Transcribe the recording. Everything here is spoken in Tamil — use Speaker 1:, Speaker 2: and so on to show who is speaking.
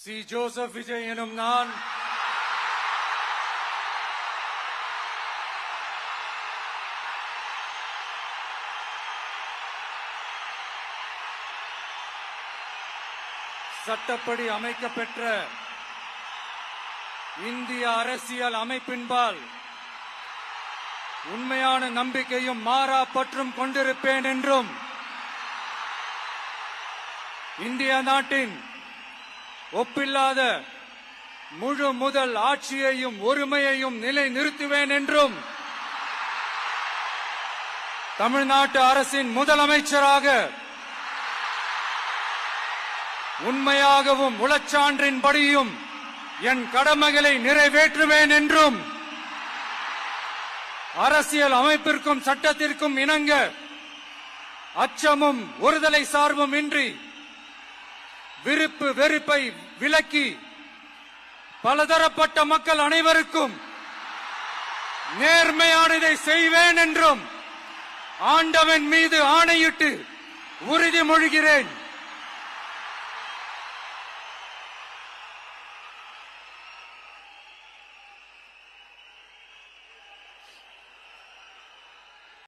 Speaker 1: சி. ஜோசப் விஜய் எனும் நான் சட்டப்படி அமைக்கப்பெற்ற இந்திய அரசியல் அமைப்பின்பால் உண்மையான நம்பிக்கையும் மாறா பற்றும் கொண்டிருப்பேன் என்றும் இந்திய நாட்டின் ஒப்பில்லாத முழு முதல் ஆட்சியையும் ஒருமையையும் நிலைநிறுத்துவேன் என்றும் தமிழ்நாட்டு அரசின் முதலமைச்சராக உண்மையாகவும் உளச்சான்றின்படியும் என் கடமைகளை நிறைவேற்றுவேன் என்றும் அரசியல் அமைப்பிற்கும் சட்டத்திற்கும் இணங்க அச்சமும் ஒருதலை சார்பும் இன்றி விருப்பு வெறுப்பை விலக்கி பலதரப்பட்ட மக்கள் அனைவருக்கும் நேர்மையானதை செய்வேன் என்றும் ஆண்டவன் மீது ஆணையிட்டு உறுதிமொழிகிறேன்.